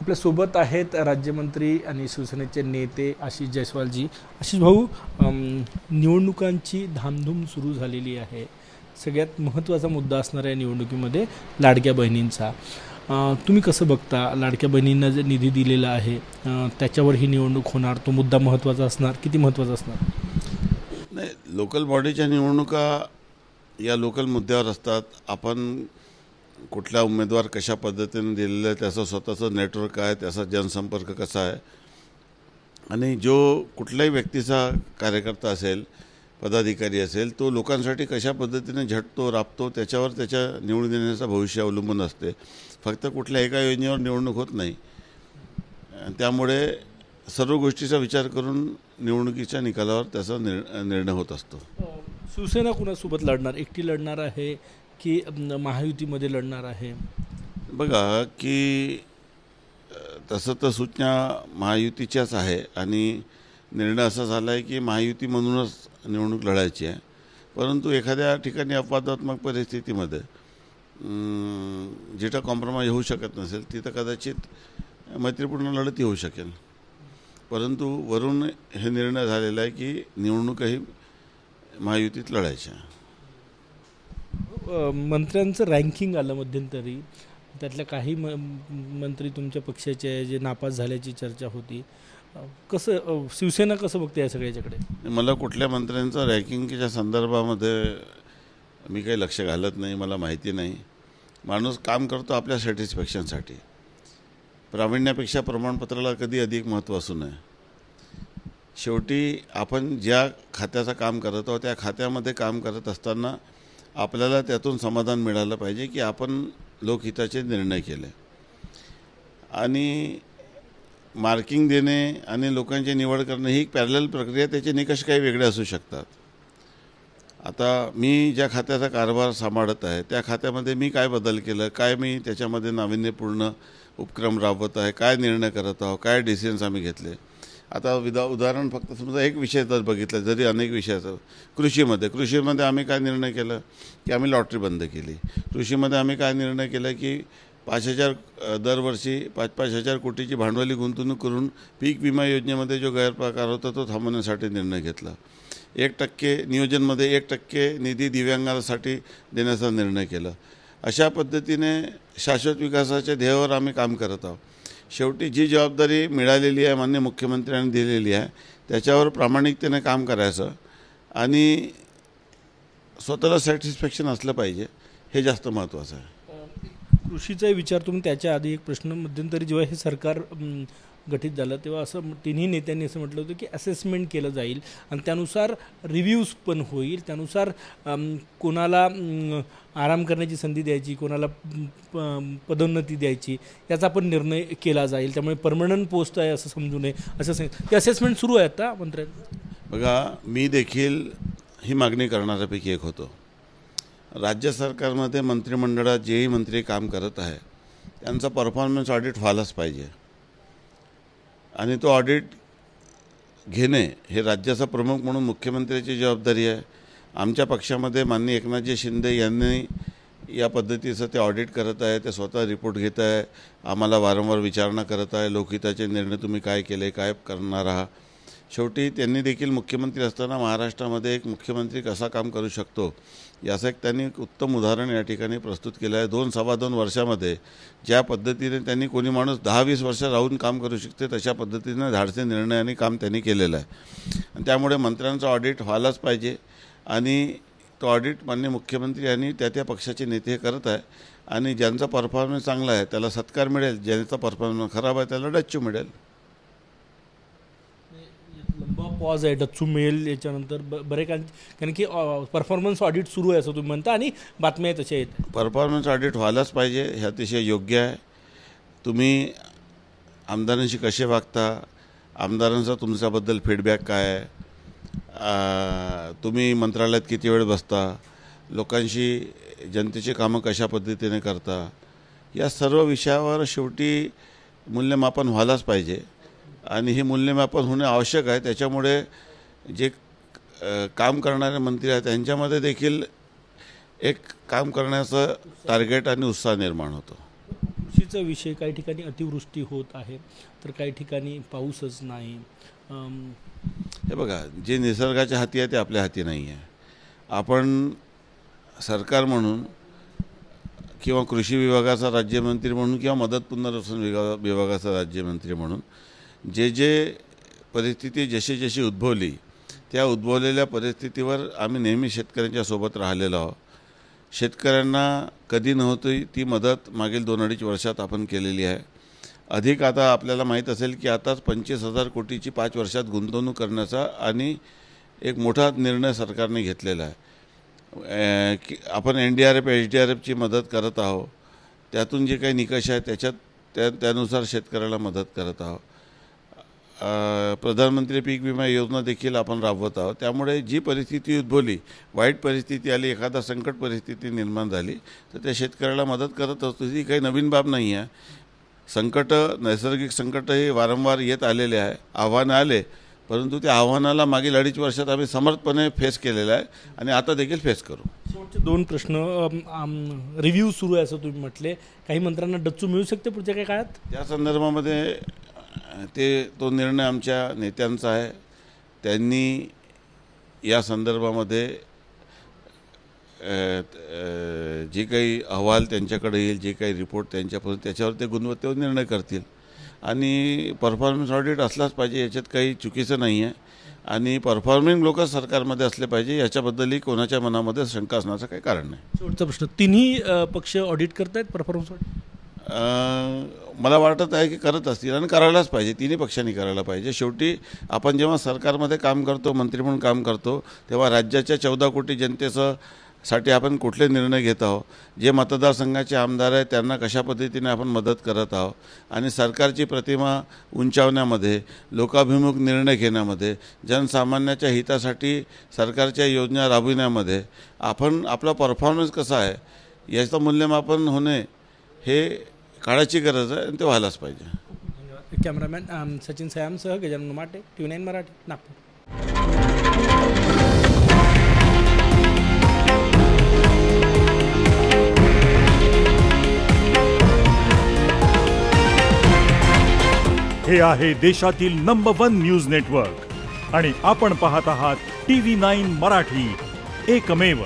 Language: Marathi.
आपल्या सोबत आहेत राज्यमंत्री आणि शिवसेनेचे नेते आशिष जयस्वालजी। आशिष भाऊ, निवडणुकांची धामधूम सुरू झालेली आहे। सगळ्यात महत्त्वाचा मुद्दा असणार आहे निवडणुकीमध्ये लाडक्या बहिणींचा। तुम्ही कसं बघता? लाडक्या बहिणींना जे निधी दिलेला आहे त्याच्यावर ही निवडणूक होणार, तो मुद्दा महत्त्वाचा असणार, किती महत्त्वाचा असणार? नाही, लोकल बॉडीच्या निवडणुका या लोकल मुद्द्यावर असतात। आपण कुठला उमेदवार कशा पद्धतीने दिलेला आहे, त्याचं स्वतःचं नेटवर्क आहे, त्याचा जनसंपर्क कसा आहे, आणि जो कुठल्याही व्यक्तीचा कार्यकर्ता असेल, पदाधिकारी असेल, तो लोकांसाठी कशा पद्धतीने झटतो, राबतो, त्याच्यावर त्याच्या निवडून येण्याचं भविष्य अवलंबून असते। फक्त कुठल्या एका योजनेवर निवडणूक होत नाही। त्यामुळे सर्व गोष्टीचा विचार करून निवडणुकीच्या निकालावर त्याचा निर्णय होत असतो। शिवसेना कुणासोबत लढणार? एकटी लढणार आहे की महायुतीमध्ये लढणार आहे? बघा की तसं तर सूचना महायुतीच्याच आहे आणि निर्णय असा झाला आहे की महायुती म्हणूनच निवडणूक लढायची आहे। परंतु एखाद्या ठिकाणी अपवादात्मक परिस्थितीमध्ये जिथं कॉम्प्रोमाइज होऊ शकत नसेल तिथं कदाचित मैत्रीपूर्ण लढत होऊ शकेल। परंतु वरून हे निर्णय झालेला आहे की निवडणूकही महायुतीत लढायच्या। मंत्र्यांचं रँकिंग आलं मध्यंतरी, त्यातल्या काही मंत्री तुमच्या पक्षाचे आहे जे नापास झाल्याची चर्चा होती। कसं शिवसेना कसं बघते या सगळ्याच्याकडे? मला कुठल्या मंत्र्यांचं रँकिंगच्या संदर्भामध्ये मी काही लक्ष घालत नाही, मला माहिती नाही। माणूस काम करतो आपल्या सॅटिस्फॅक्शनसाठी, प्रावीण्यापेक्षा प्रमाणपत्राला कधी अधिक महत्त्व असू नये। शेवटी आपण ज्या खात्याचं काम करत आहोत त्या खात्यामध्ये काम करत असताना आपल्याला त्यातून समाधान मिळालं पाहिजे की आपण लोकहिताचे निर्णय केले। आणि मार्किंग देणे आणि लोकांची निवड करणे ही पॅरलल प्रक्रिया, त्याचे निकष काही वेगळे असू शकतात। आता मी ज्या खात्याचा कारभार सांभाळत आहे त्या खात्यामध्ये मी काय बदल केलं, काय मी त्याच्यामध्ये नाविन्यपूर्ण उपक्रम राबवत आहे, काय निर्णय करत आहोत, काय डिसिजन्स आम्ही घेतले। आता उदाहरण फक्त समजा एक विषय जर बघितला, जरी अनेक विषयाचं, कृषीमध्ये आम्ही काय निर्णय केलं की आम्ही लॉटरी बंद केली। कृषीमध्ये आम्ही काय निर्णय केला की 5,000 दरवर्षी 5,000 कोटीची भांडवली गुंतवणूक करून पीक विमा योजनेमध्ये जो गैरप्रकार होता तो थांबवण्यासाठी निर्णय घेतला। 1% नियोजनमध्ये 1% निधी दिव्यांगांसाठी देण्याचा निर्णय केला। अशा पद्धतीने शाश्वत विकासाच्या ध्येयावर आम्ही काम करत आहोत। शेवटी जी जबाबदारी मिळालेली आहे, माननीय मुख्यमंत्र्यांनी दिलेली आहे, त्याच्यावर प्रामाणिकतेने काम करायचं आणि स्वतःला सॅटिस्फॅक्शन असलं पाहिजे, हे जास्त महत्त्वाचं आहे। कृषीचा विचार तुम्ही, त्याच्या आधी एक प्रश्न, मध्यंतरी जेव्हा हे सरकार गठीत झालं तेव्हा असं तिन्ही नेत्यांनी असं म्हटलं होतं की असेसमेंट केलं जाईल आणि त्यानुसार रिव्ह्यूज पण होईल, त्यानुसार कोणाला आराम करण्याची संधी द्यायची, कोणाला पदोन्नती द्यायची, याचा पण निर्णय केला जाईल। त्यामुळे परमनंट पोस्ट आहे असं समजू नये, असं सांगितलं। ते असेसमेंट सुरू आहे आता मंत्र्यांचं? बघा, मी देखील ही मागणी करणाऱ्यापैकी एक होतो। राज्य सरकारमध्ये मंत्रिमंडळात जेही मंत्री काम करत आहे त्यांचा परफॉर्मन्स ऑडिट व्हायलाच पाहिजे आणि तो ऑडिट घेणे हे राज्याचा प्रमुख म्हणून मुख्यमंत्र्याची जबाबदारी आहे। आमच्या पक्षामध्ये माननीय एकनाथजी शिंदे यांनी या पद्धतीचं ते ऑडिट करत आहे, ते स्वतः रिपोर्ट घेत आहे, आम्हाला वारंवार विचारणा करत आहे, लोकहिताचे निर्णय तुम्ही काय केले, काय करणार आहात। शेवटी त्यांनी देखील मुख्यमंत्री असताना महाराष्ट्रामध्ये एक मुख्यमंत्री कसा काम करू शकतो याचं एक त्यांनी उत्तम उदाहरण या ठिकाणी प्रस्तुत केलं आहे। 2-2.25 वर्षामध्ये ज्या पद्धतीने त्यांनी, कोणी माणूस 10-20 वर्ष राहून काम करू शकते तशा पद्धतीने धाडसी निर्णयाने काम त्यांनी केलेलं आहे। आणि त्यामुळे मंत्र्यांचं ऑडिट व्हायलाच पाहिजे आणि तो ऑडिट माननीय मुख्यमंत्री आणि त्या पक्षाचे नेते करत आहे आणि ज्यांचा परफॉर्मन्स चांगला आहे त्याला सत्कार मिळेल, ज्यांचा परफॉर्मन्स खराब आहे त्याला डच्चू मिळेल। लंबा पॉज आहे, डच्चू मिळेल याच्यानंतर बरे, कारण की परफॉर्मन्स ऑडिट सुरू आहे असं तुम्ही म्हणता आणि बातम्या तशा आहेत। परफॉर्मन्स ऑडिट व्हायलाच पाहिजे, हे अतिशय योग्य आहे। तुम्ही आमदारांशी कसे वागता, आमदारांचा तुमच्याबद्दल फीडबॅक काय आहे, तुम्ही मंत्रालयात किती वेळ बसता, लोकांशी जनतेची कामं कशा पद्धतीने करता, या सर्व विषयावर शेवटी मूल्यमापन व्हायलाच पाहिजे आणि हे मूल्यमापन होणे आवश्यक आहे। त्याच्यामुळे जे काम करणारे मंत्री आहेत त्यांच्यामध्ये देखील एक काम करण्याचं टार्गेट आणि उत्साह निर्माण होतो। कृषीचा विषय, काही ठिकाणी अतिवृष्टी होत आहे तर काही ठिकाणी पाऊसच नाही. हे बघा, जे निसर्गाच्या हाती आहे ते आपल्या हाती नाही आहे. आपण सरकार म्हणून किंवा कृषी विभागाचा राज्यमंत्री म्हणून किंवा मदत पुनर्वसन विभागाचा राज्यमंत्री म्हणून जे परिस्थिती जशी उद्भवली त्या उद्भवलेल्या परिस्थितीवर आम्ही नेहमी शेतकऱ्यांच्या सोबत राहिलेलो आहोत. शेतकऱ्यांना कधी नव्हती ती मदत मागील 2-2.5 वर्षात आपण केलेली आहे. अधिक आता आपल्याला माहीत असेल की आताच 25,000 कोटीची 5 वर्षात गुंतवणूक करण्याचा आणि एक मोठा निर्णय सरकारने घेतलेला आहे. की आपण NDRF HDRFची मदत करत आहोत. त्यातून जे काही निकष आहे त्यानुसार शेतकऱ्याला मदत करत आहोत. प्रधानमंत्री पीक विमा योजना देखील आपण राबवत आहोत. त्यामुळे जी परिस्थिती उद्भवली, वाईट परिस्थिती आली, एखादा संकट परिस्थिती निर्माण झाली तर त्या शेतकऱ्याला मदत करत असतो. ही काही नवीन बाब नाही आहे. नैसर्गिक संकट हे वारंवार येत आलेले आहे. आव्हानं आले, परंतु त्या आव्हानाला मागील 2.5 वर्षात आम्ही समर्थपणे फेस केलेलं आहे आणि आता देखील फेस करू. शेवटचे 2 प्रश्न. रिव्ह्यू सुरू आहे असं तुम्ही म्हटले, काही मंत्र्यांना डच्चू मिळू शकते पुढच्या काही काळात? त्या संदर्भामध्ये तो निर्णय आमच्या नेत्यांचा आहे. त्यांनी या संदर्भामध्ये जे काही अहवाल त्यांच्याकडे येईल, जे काही रिपोर्ट त्यांच्यापासून त्याच्यावर ते गुणवत्तेवर निर्णय करतील. आणि परफॉर्मन्स ऑडिट असलाच पाहिजे, याच्यात काही चुकीचं नाही आहे. आणि परफॉर्मिंग लोक सरकारमध्ये असले पाहिजे, याच्याबद्दलही कोणाच्या मनामध्ये शंका असण्याचं काही कारण नाही. शेवटचा प्रश्न. तिन्ही पक्ष ऑडिट करतायत परफॉर्मन्स ऑडिट? मला वाटत आहे की करत असतील आणि करायलाच पाहिजे. तिन्ही पक्षांनी करायला पाहिजे. शेवटी आपण जेव्हा सरकारमध्ये काम करतो, मंत्री म्हणून काम करतो, तेव्हा राज्याच्या 14 कोटी जनतेसाठी आपण कुठले निर्णय घेत आहोत, जे मतदारसंघाचे आमदार आहेत त्यांना कशा पद्धतीने आपण मदत करत आहोत आणि सरकारची प्रतिमा उंचावण्यामध्ये, लोकाभिमुख निर्णय घेण्यामध्ये, जनसामान्याच्या हितासाठी सरकारच्या योजना राबविण्यामध्ये आपण आपला परफॉर्मन्स कसा आहे याचं मूल्यमापन होणे हे काळाची गरज आहे आणि ते व्हायलाच पाहिजे. कॅमेरामॅन सचिन सयामसह गजानन माटे, TV9 मराठी, नागपूर. हे आहे देशातील नंबर 1 न्यूज नेटवर्क आणि आपण पाहत आहात TV9 मराठी, एकमेव.